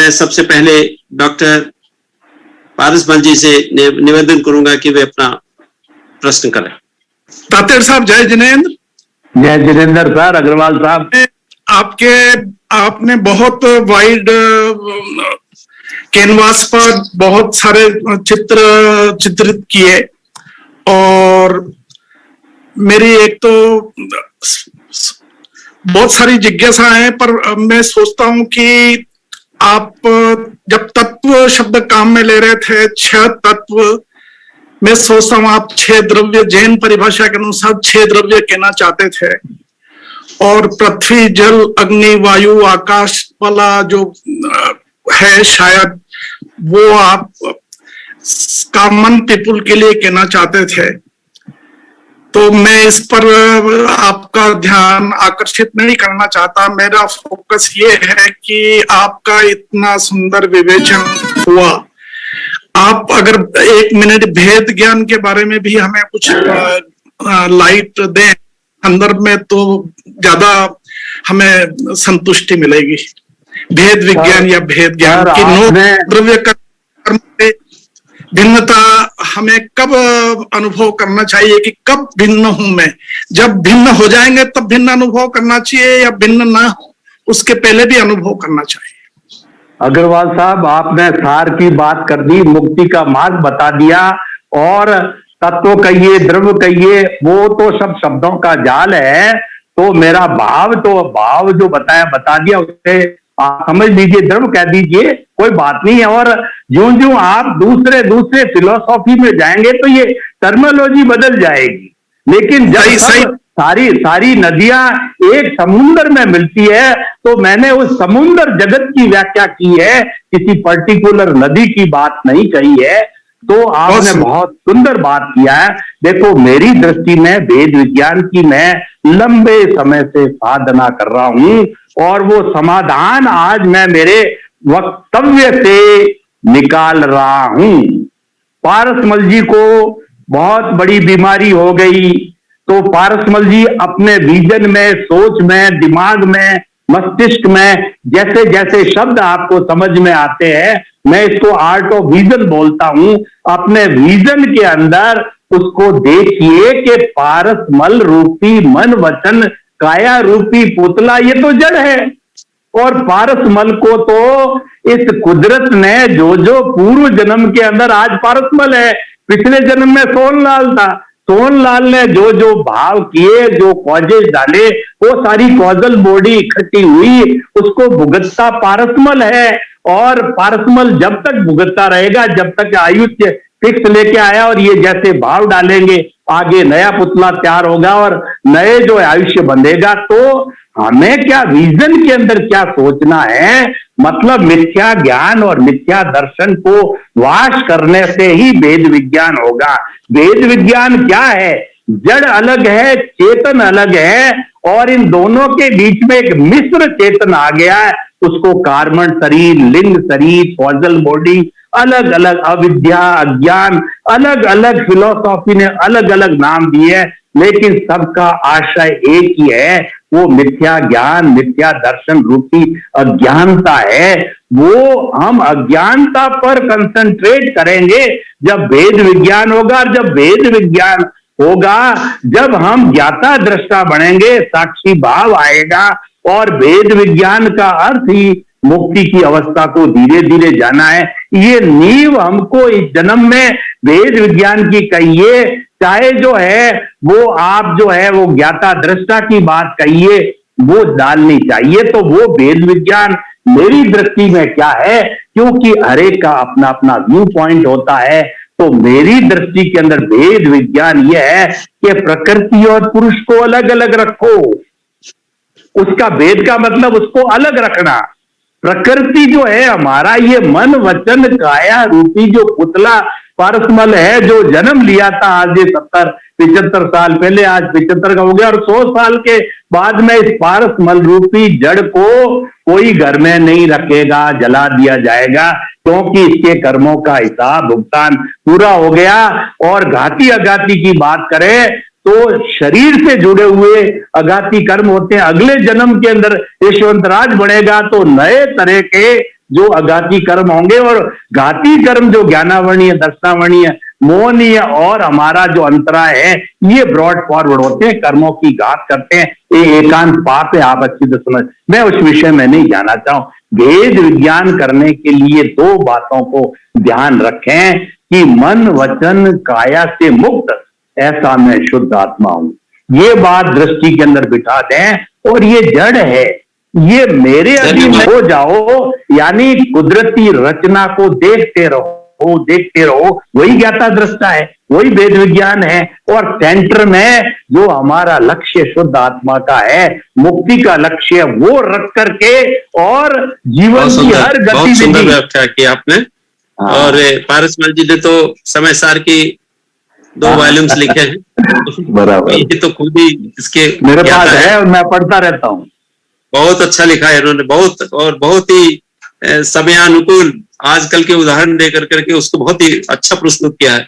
मैं सबसे पहले डॉक्टर पारसमल जी से निवेदन करूंगा कि वे अपना प्रश्न करें। तातेड़ साहब जय जिनेंद्र। जय जिनेंद्र सर। अग्रवाल साहब, आपने बहुत वाइड कैनवास पर बहुत सारे चित्र चित्रित किए, और मेरी एक तो बहुत सारी जिज्ञासा है, पर मैं सोचता हूं कि आप जब तत्व शब्द काम में ले रहे थे, 6 तत्व, मैं सोचता हूं आप 6 द्रव्य, जैन परिभाषा के अनुसार 6 द्रव्य कहना चाहते थे, और पृथ्वी, जल, अग्नि, वायु, आकाश वाला जो है शायद वो आप कॉमन पीपुल के लिए कहना चाहते थे। तो मैं इस पर आपका ध्यान आकर्षित नहीं करना चाहता। मेरा फोकस ये है कि आपका इतना सुंदर विवेचन हुआ, आप अगर 1 मिनट भेद ज्ञान के बारे में भी हमें कुछ लाइट दें संदर्भ में, तो ज्यादा हमें संतुष्टि मिलेगी। भेद विज्ञान या भेद ज्ञान की द्रव्य कर्म में भिन्नता हमें कब अनुभव करना चाहिए कि कब भिन्न हूं मैं? जब भिन्न हो जाएंगे तब भिन्न अनुभव करना चाहिए, या भिन्न ना हो उसके पहले भी अनुभव करना चाहिए? अग्रवाल साहब, आपने सार की बात कर दी, मुक्ति का मार्ग बता दिया, और तत्व कहिए, द्रव्य कहिए, वो तो सब शब्दों का जाल है। तो मेरा भाव जो बताया बता दिया, उससे आप समझ लीजिए, द्रव्य कह दीजिए, कोई बात नहीं है। और ज्यों-ज्यों आप दूसरे फिलोसॉफी में जाएंगे तो ये टर्मिनोलॉजी बदल जाएगी। लेकिन जब सारी नदियां एक समुद्र में मिलती है, तो मैंने उस समुद्र जगत की व्याख्या की है, किसी पर्टिकुलर नदी की बात नहीं कही है। तो आपने बहुत सुंदर बात किया है। देखो, मेरी दृष्टि में वेद विज्ञान की मैं लंबे समय से साधना कर रहा हूं, और वो समाधान आज मैं मेरे वक्तव्य से निकाल रहा हूं। पारसमल जी को बहुत बड़ी बीमारी हो गई, तो पारसमल जी अपने विजन में, सोच में, दिमाग में, मस्तिष्क में जैसे जैसे शब्द आपको समझ में आते हैं, मैं इसको आर्ट ऑफ विजन बोलता हूं। अपने विजन के अंदर उसको देखिए कि पारसमल रूपी मन, वचन, काया रूपी पुतला ये तो जड़ है, और पारसमल को तो इस कुदरत ने जो पूर्व जन्म के अंदर, आज पारसमल है, पिछले जन्म में सोनलाल था, सोनलाल ने जो भाव किए, जो कॉजेज डाले, वो सारी कॉजल बॉडी इकट्ठी हुई, उसको भुगतता पारसमल है। और पारसमल जब तक भुगतता रहेगा, जब तक आयुष्य फिक्स लेके आया, और ये जैसे भाव डालेंगे, आगे नया पुतला तैयार होगा और नए जो आयुष्य बंधेगा। तो हमें क्या विजन के अंदर क्या सोचना है, मतलब मिथ्या ज्ञान और मिथ्या दर्शन को वाश करने से ही वेद विज्ञान होगा। वेद विज्ञान क्या है? जड़ अलग है, चेतन अलग है, और इन दोनों के बीच में एक मिश्र चेतन आ गया है। उसको कार्बन शरीर, लिंग शरीर, कॉजल बॉडी, अलग अलग अविद्या, अज्ञान, अलग अलग फिलोसॉफी ने अलग अलग नाम दिए, लेकिन सबका आशय एक ही है, वो मिथ्या ज्ञान, मिथ्या दर्शन रूपी अज्ञानता है। वो हम अज्ञानता पर कंसंट्रेट करेंगे जब वेद विज्ञान होगा, और जब वेद विज्ञान होगा, जब हम ज्ञाता दृष्टा बनेंगे, साक्षी भाव आएगा, और वेद विज्ञान का अर्थ ही मुक्ति की अवस्था को धीरे धीरे जाना है। ये नींव हमको इस जन्म में वेद विज्ञान की कहिए, चाहे जो है वो आप जो है वो ज्ञाता दृष्टा की बात कहिए, वो डालनी चाहिए। तो वो वेद विज्ञान मेरी दृष्टि में क्या है, क्योंकि हर एक का अपना अपना व्यू पॉइंट होता है। तो मेरी दृष्टि के अंदर वेद विज्ञान यह है कि प्रकृति और पुरुष को अलग अलग रखो। उसका वेद का मतलब उसको अलग रखना। प्रकृति जो है हमारा, ये मन, वचन, काया रूपी जो पुतला पारसमल है, जो जन्म लिया था आज से 70-75 साल पहले, आज 75 का हो गया, और 100 साल के बाद में इस पारसमल रूपी जड़ को कोई घर में नहीं रखेगा, जला दिया जाएगा, क्योंकि इसके कर्मों का हिसाब भुगतान पूरा हो गया। और घाती अघाती की बात करें तो शरीर से जुड़े हुए अघाती कर्म होते हैं। अगले जन्म के अंदर यशवंतराज बनेगा तो नए तरह के जो अघाती कर्म होंगे, और घाती कर्म जो ज्ञानावरणीय, दर्शनावरणीय, मोहनीय और हमारा जो अंतरा है, ये ब्रॉड फॉरवर्ड होते हैं, कर्मों की घात करते हैं। ये एकांत पाप है, आप अच्छी तरह समझ। मैं उस विषय में नहीं जाना चाहूं। भेद विज्ञान करने के लिए दो बातों को ध्यान रखें कि मन वचन काया से मुक्त ऐसा मैं शुद्ध आत्मा हूं। ये बात दृष्टि के अंदर बिठा दें। और ये जड़ है, ये मेरे अधीन हो जाओ, यानी कुदरती रचना को देखते रहो, वही ज्ञाता दृष्टा है, वही वेद विज्ञान है। और सेंटर में जो हमारा लक्ष्य शुद्ध आत्मा का है, मुक्ति का लक्ष्य, वो रख करके और जीवन की हर बहुत सुंदर गतिविधि। व्याख्या की आपने। और पारसमल जी ने तो समय सार की 2 वॉल्यूम्स लिखे हैं। बराबर, ये तो खुद ही इसके मेरे पास है और मैं पढ़ता रहता हूँ। बहुत अच्छा लिखा है इन्होंने, बहुत ही समयानुकूल आजकल के उदाहरण देकर करके उसको बहुत ही अच्छा प्रस्तुत किया है।